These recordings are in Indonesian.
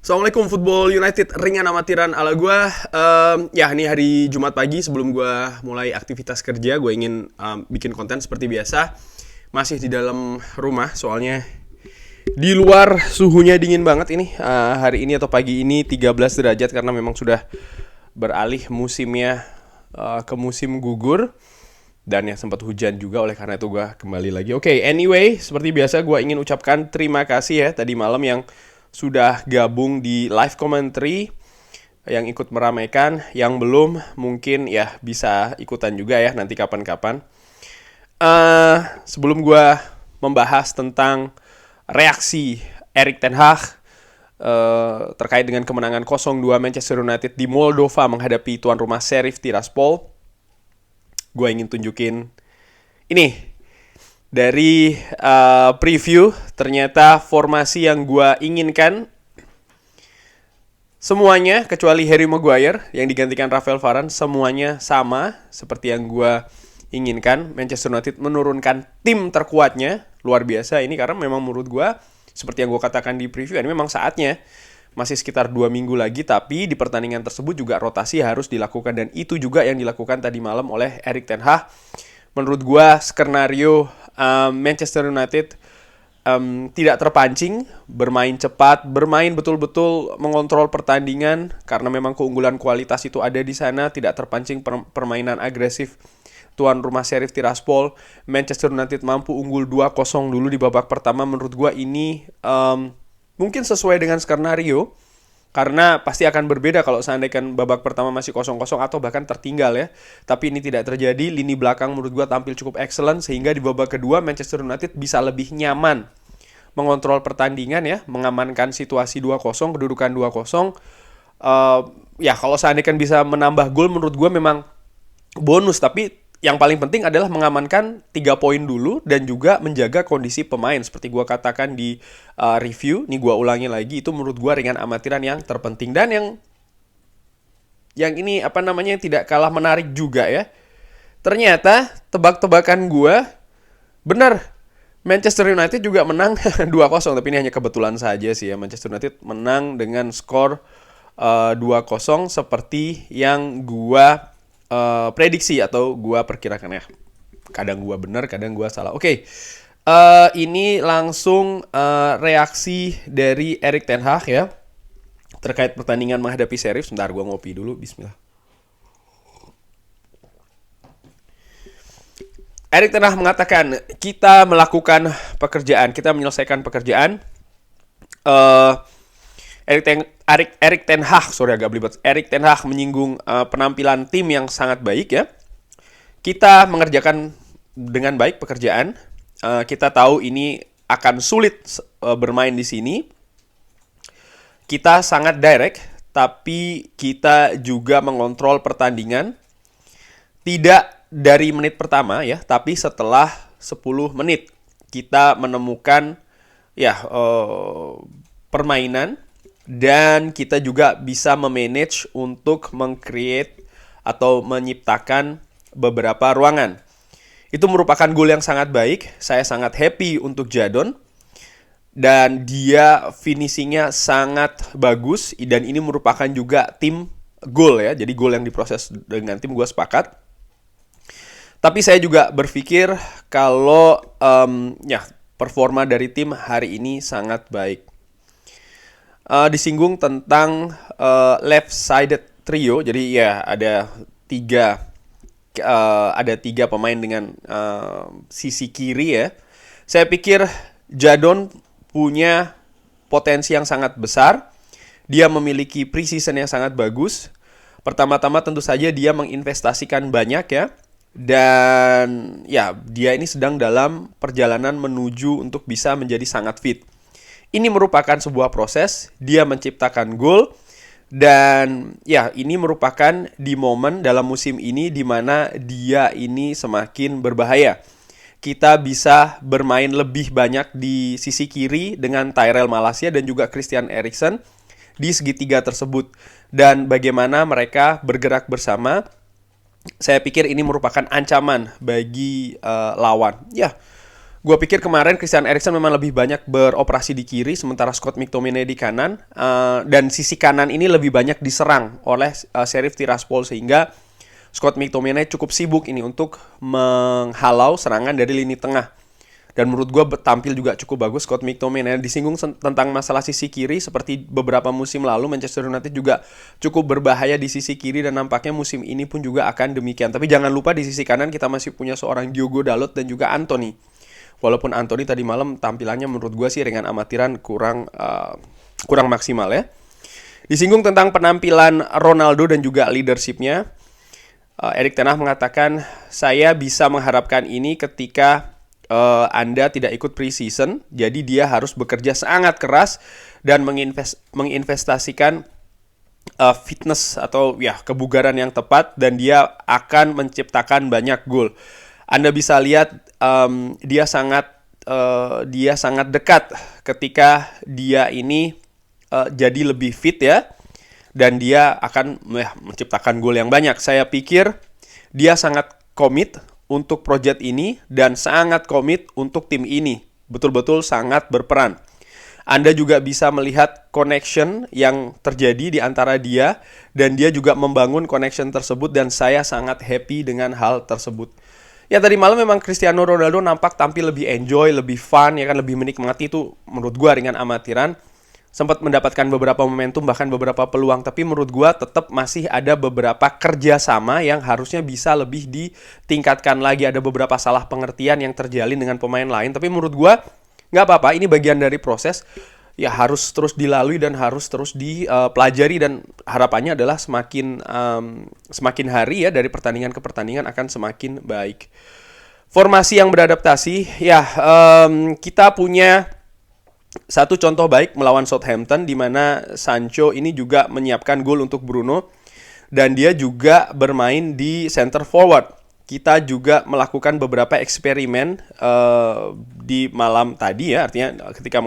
Assalamualaikum Football United, ringan amatiran ala gue. Ya, ini hari Jumat pagi sebelum gue mulai aktivitas kerja. Gue ingin bikin konten seperti biasa. Masih di dalam rumah, soalnya di luar suhunya dingin banget ini. Hari ini atau pagi ini 13 derajat karena memang sudah beralih musimnya ke musim gugur. Dan ya sempat hujan juga, oleh karena itu gue kembali lagi. Oke, anyway, seperti biasa gue ingin ucapkan terima kasih ya tadi malam yang sudah gabung di live commentary, yang ikut meramaikan. Yang belum mungkin ya bisa ikutan juga ya nanti kapan-kapan. Sebelum gue membahas tentang reaksi Erik ten Hag terkait dengan kemenangan 0-2 Manchester United di Moldova menghadapi tuan rumah Sheriff Tiraspol, gue ingin tunjukin ini dari preview. Ternyata formasi yang gue inginkan semuanya kecuali Harry Maguire yang digantikan Rafael Varane, semuanya sama seperti yang gue inginkan. Manchester United menurunkan tim terkuatnya, luar biasa ini, karena memang menurut gue seperti yang gue katakan di preview, ini memang saatnya. Masih sekitar 2 minggu lagi, tapi di pertandingan tersebut juga rotasi harus dilakukan. Dan itu juga yang dilakukan tadi malam oleh Erik ten Hag. Menurut gue skenario Manchester United tidak terpancing, bermain cepat, bermain betul-betul mengontrol pertandingan. Karena memang keunggulan kualitas itu ada di sana, tidak terpancing permainan agresif tuan rumah Sheriff Tiraspol. Manchester United mampu unggul 2-0 dulu di babak pertama. Menurut gue ini mungkin sesuai dengan skenario, karena pasti akan berbeda kalau seandainya babak pertama masih 0-0 atau bahkan tertinggal ya. Tapi ini tidak terjadi. Lini belakang menurut gue tampil cukup excellent, sehingga di babak kedua Manchester United bisa lebih nyaman mengontrol pertandingan ya, mengamankan situasi 2-0, kedudukan 2-0. Ya kalau seandainya bisa menambah gol menurut gue memang bonus, tapi yang paling penting adalah mengamankan 3 poin dulu dan juga menjaga kondisi pemain. Seperti gue katakan di review, nih gue ulangi lagi, itu menurut gue ringan amatiran yang terpenting. Dan yang ini tidak kalah menarik juga ya. Ternyata tebak-tebakan gue benar. Manchester United juga menang 2-0, tapi ini hanya kebetulan saja sih ya. Manchester United menang dengan skor 2-0 seperti yang gue prediksi atau gua perkirakan ya. Kadang gua benar, kadang gua salah. Oke. Ini langsung reaksi dari Erik ten Hag ya terkait pertandingan menghadapi Sheriff. Sebentar gua ngopi dulu. Bismillah. Erik ten Hag mengatakan, kita melakukan pekerjaan, kita menyelesaikan pekerjaan. Erik ten Hag, agak belibet. Erik ten Hag menyinggung penampilan tim yang sangat baik ya. Kita mengerjakan dengan baik pekerjaan. Kita tahu ini akan sulit bermain di sini. Kita sangat direct, tapi kita juga mengontrol pertandingan. Tidak dari menit pertama ya, tapi setelah 10 menit kita menemukan ya permainan. Dan kita juga bisa memanage untuk meng-create atau menciptakan beberapa ruangan. Itu merupakan gol yang sangat baik. Saya sangat happy untuk Jadon. Dan dia finishingnya sangat bagus. Dan ini merupakan juga tim gol ya. Jadi gol yang diproses dengan tim, gue sepakat. Tapi saya juga berpikir kalau performa dari tim hari ini sangat baik. Disinggung tentang left-sided trio. Jadi ya ada tiga pemain dengan sisi kiri ya. Saya pikir Jadon punya potensi yang sangat besar. Dia memiliki precision yang sangat bagus. Pertama-tama tentu saja dia menginvestasikan banyak ya. Dan ya dia ini sedang dalam perjalanan menuju untuk bisa menjadi sangat fit. Ini merupakan sebuah proses, dia menciptakan gol, dan ya ini merupakan di momen dalam musim ini di mana dia ini semakin berbahaya. Kita bisa bermain lebih banyak di sisi kiri dengan Tyrell Malacia dan juga Christian Eriksen di segitiga tersebut. Dan bagaimana mereka bergerak bersama, saya pikir ini merupakan ancaman bagi lawan. Ya, Gue pikir kemarin Christian Eriksen memang lebih banyak beroperasi di kiri, sementara Scott McTominay di kanan. Dan sisi kanan ini lebih banyak diserang oleh Sheriff Tiraspol, sehingga Scott McTominay cukup sibuk ini untuk menghalau serangan dari lini tengah. Dan menurut gue tampil juga cukup bagus Scott McTominay. Disinggung tentang masalah sisi kiri, seperti beberapa musim lalu Manchester United juga cukup berbahaya di sisi kiri, dan nampaknya musim ini pun juga akan demikian. Tapi jangan lupa di sisi kanan kita masih punya seorang Diogo Dalot dan juga Anthony. Walaupun Anthony tadi malam tampilannya menurut gue sih dengan amatiran kurang maksimal ya. Disinggung tentang penampilan Ronaldo dan juga leadership-nya, Erik ten Hag mengatakan, saya bisa mengharapkan ini ketika Anda tidak ikut pre-season, jadi dia harus bekerja sangat keras dan menginvestasikan fitness atau ya kebugaran yang tepat, dan dia akan menciptakan banyak gol. Anda bisa lihat dia sangat dekat ketika dia ini jadi lebih fit ya, dan dia akan menciptakan gol yang banyak. Saya pikir dia sangat komit untuk project ini dan sangat komit untuk tim ini. Betul-betul sangat berperan. Anda juga bisa melihat connection yang terjadi di antara dia, dan dia juga membangun connection tersebut, dan saya sangat happy dengan hal tersebut. Ya, tadi malam memang Cristiano Ronaldo nampak tampil lebih enjoy, lebih fun, ya kan, lebih menikmati, itu menurut gua dengan amatiran. Sempat mendapatkan beberapa momentum, bahkan beberapa peluang, tapi menurut gua tetap masih ada beberapa kerjasama yang harusnya bisa lebih ditingkatkan lagi. Ada beberapa salah pengertian yang terjalin dengan pemain lain, tapi menurut gua nggak apa-apa, ini bagian dari proses. Ya harus terus dilalui dan harus terus dipelajari, dan harapannya adalah semakin hari ya dari pertandingan ke pertandingan akan semakin baik. Formasi yang beradaptasi, ya kita punya satu contoh baik melawan Southampton, di mana Sancho ini juga menyiapkan gol untuk Bruno, dan dia juga bermain di center forward. Kita juga melakukan beberapa eksperimen di malam tadi ya, artinya ketika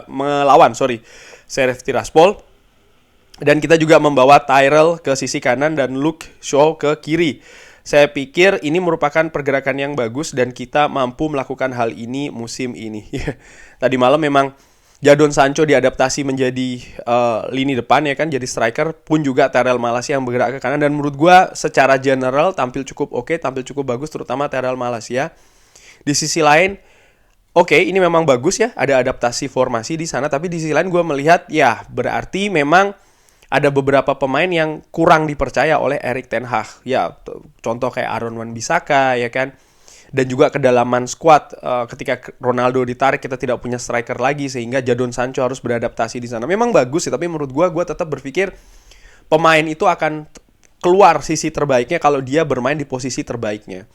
melawan Sheriff Tiraspol, dan kita juga membawa Tyrell ke sisi kanan dan Luke Shaw ke kiri. Saya pikir ini merupakan pergerakan yang bagus, dan kita mampu melakukan hal ini musim ini. Tadi malam memang Jadon Sancho diadaptasi menjadi lini depan ya kan, jadi striker, pun juga Tyrell Malacia yang bergerak ke kanan, dan menurut gue secara general tampil cukup oke, tampil cukup bagus, terutama Tyrell Malacia. Di sisi lain, oke, ini memang bagus ya, ada adaptasi formasi di sana, tapi di sisi lain gue melihat ya berarti memang ada beberapa pemain yang kurang dipercaya oleh Erik ten Hag. Ya, contoh kayak Aaron Wan-Bissaka ya kan. Dan juga kedalaman squad, ketika Ronaldo ditarik kita tidak punya striker lagi, sehingga Jadon Sancho harus beradaptasi di sana. Memang bagus sih, tapi menurut gue tetap berpikir pemain itu akan keluar sisi terbaiknya kalau dia bermain di posisi terbaiknya.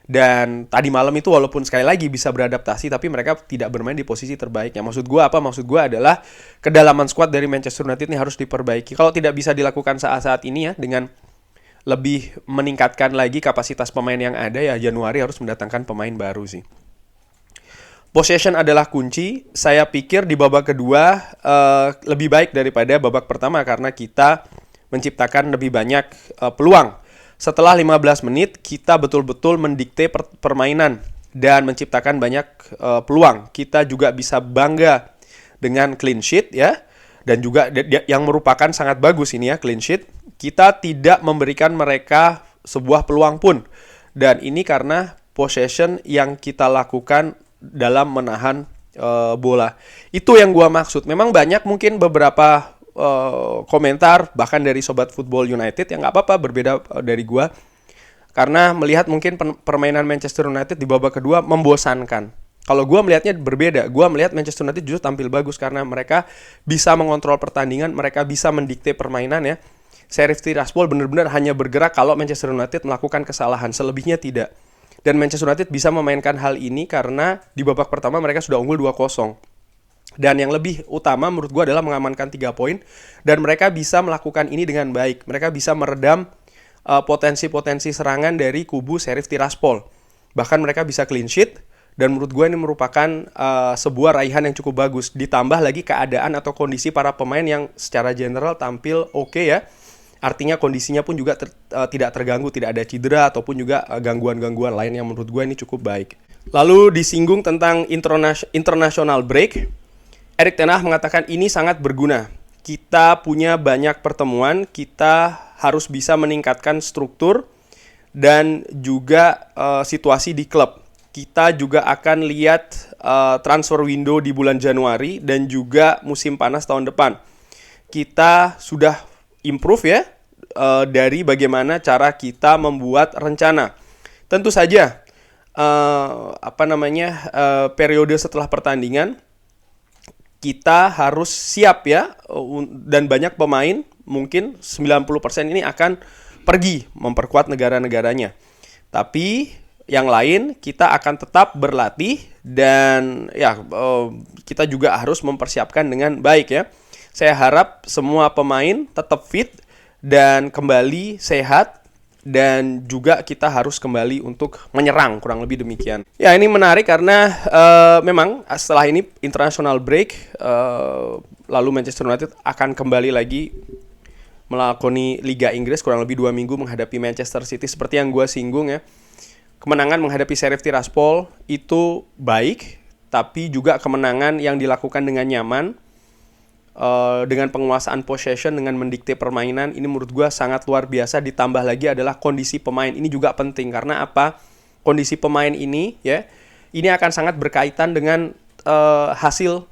Dan tadi malam itu walaupun sekali lagi bisa beradaptasi, tapi mereka tidak bermain di posisi terbaiknya. Maksud gue apa? Maksud gue adalah kedalaman squad dari Manchester United ini harus diperbaiki. Kalau tidak bisa dilakukan saat-saat ini ya, dengan lebih meningkatkan lagi kapasitas pemain yang ada, ya Januari harus mendatangkan pemain baru sih. Possession adalah kunci. Saya pikir di babak kedua lebih baik daripada babak pertama, karena kita menciptakan lebih banyak peluang. Setelah 15 menit, kita betul-betul mendikte permainan dan menciptakan banyak peluang. Kita juga bisa bangga dengan clean sheet ya, dan juga yang merupakan sangat bagus ini ya, clean sheet. Kita tidak memberikan mereka sebuah peluang pun, dan ini karena possession yang kita lakukan dalam menahan bola. Itu yang gua maksud. Memang banyak mungkin beberapa komentar bahkan dari Sobat Football United yang nggak apa-apa berbeda dari gua, karena melihat mungkin permainan Manchester United di babak kedua membosankan. Kalau gua melihatnya berbeda. Gua melihat Manchester United justru tampil bagus karena mereka bisa mengontrol pertandingan, mereka bisa mendikte permainan ya. Sheriff Tiraspol benar-benar hanya bergerak kalau Manchester United melakukan kesalahan, selebihnya tidak. Dan Manchester United bisa memainkan hal ini karena di babak pertama mereka sudah unggul 2-0. Dan yang lebih utama menurut gue adalah mengamankan 3 poin. Dan mereka bisa melakukan ini dengan baik. Mereka bisa meredam potensi-potensi serangan dari kubu Sheriff Tiraspol. Bahkan mereka bisa clean sheet. Dan menurut gue ini merupakan sebuah raihan yang cukup bagus. Ditambah lagi keadaan atau kondisi para pemain yang secara general tampil oke ya. Artinya kondisinya pun juga tidak terganggu. Tidak ada cedera ataupun juga gangguan-gangguan lain yang menurut gue ini cukup baik. Lalu disinggung tentang international break. Erik ten Hag mengatakan ini sangat berguna. Kita punya banyak pertemuan, kita harus bisa meningkatkan struktur dan juga situasi di klub. Kita juga akan lihat transfer window di bulan Januari dan juga musim panas tahun depan. Kita sudah improve ya dari bagaimana cara kita membuat rencana. Tentu saja periode setelah pertandingan kita harus siap ya, dan banyak pemain mungkin 90% ini akan pergi memperkuat negara-negaranya. Tapi yang lain kita akan tetap berlatih dan ya kita juga harus mempersiapkan dengan baik ya. Saya harap semua pemain tetap fit dan kembali sehat, dan juga kita harus kembali untuk menyerang, kurang lebih demikian. Ya, ini menarik karena memang setelah ini international break, lalu Manchester United akan kembali lagi melakoni Liga Inggris kurang lebih 2 minggu menghadapi Manchester City. Seperti yang gue singgung ya, kemenangan menghadapi Sheriff Tiraspol itu baik, tapi juga kemenangan yang dilakukan dengan nyaman, dengan penguasaan possession, dengan mendikte permainan, ini menurut gue sangat luar biasa. Ditambah lagi adalah kondisi pemain, ini juga penting. Karena apa? Kondisi pemain ini ya, ini akan sangat berkaitan dengan hasil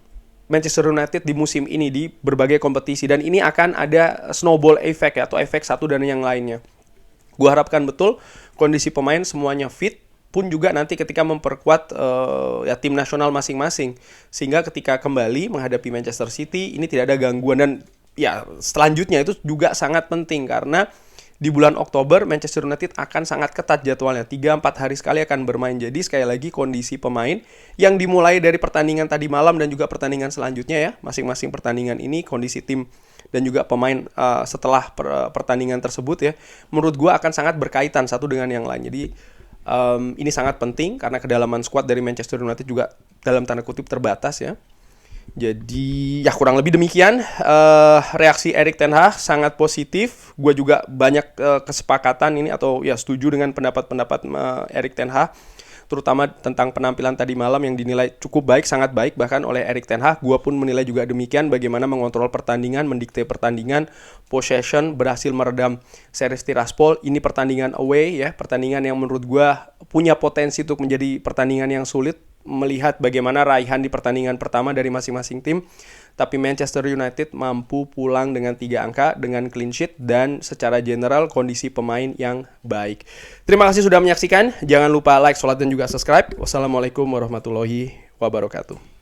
Manchester United di musim ini di berbagai kompetisi. Dan ini akan ada snowball effect ya, atau efek satu dan yang lainnya. Gue harapkan betul kondisi pemain semuanya fit, pun juga nanti ketika memperkuat tim nasional masing-masing, sehingga ketika kembali menghadapi Manchester City ini tidak ada gangguan. Dan ya selanjutnya itu juga sangat penting karena di bulan Oktober Manchester United akan sangat ketat jadwalnya, 3-4 hari sekali akan bermain. Jadi sekali lagi kondisi pemain yang dimulai dari pertandingan tadi malam dan juga pertandingan selanjutnya ya, masing-masing pertandingan ini kondisi tim dan juga pemain setelah pertandingan tersebut ya, menurut gue akan sangat berkaitan satu dengan yang lain. Jadi ini sangat penting karena kedalaman skuad dari Manchester United juga dalam tanda kutip terbatas ya. Jadi ya kurang lebih demikian reaksi Erik ten Hag sangat positif. Gue juga banyak kesepakatan ini atau ya setuju dengan pendapat-pendapat Erik ten Hag, terutama tentang penampilan tadi malam yang dinilai cukup baik, sangat baik bahkan oleh Erik ten Hag. Gue pun menilai juga demikian, bagaimana mengontrol pertandingan, mendikte pertandingan, possession, berhasil meredam Sheriff Tiraspol. Ini pertandingan away ya, pertandingan yang menurut gue punya potensi untuk menjadi pertandingan yang sulit, melihat bagaimana raihan di pertandingan pertama dari masing-masing tim. Tapi Manchester United mampu pulang dengan 3 angka, dengan clean sheet, dan secara general kondisi pemain yang baik. Terima kasih sudah menyaksikan. Jangan lupa like, share, dan juga subscribe. Wassalamualaikum warahmatullahi wabarakatuh.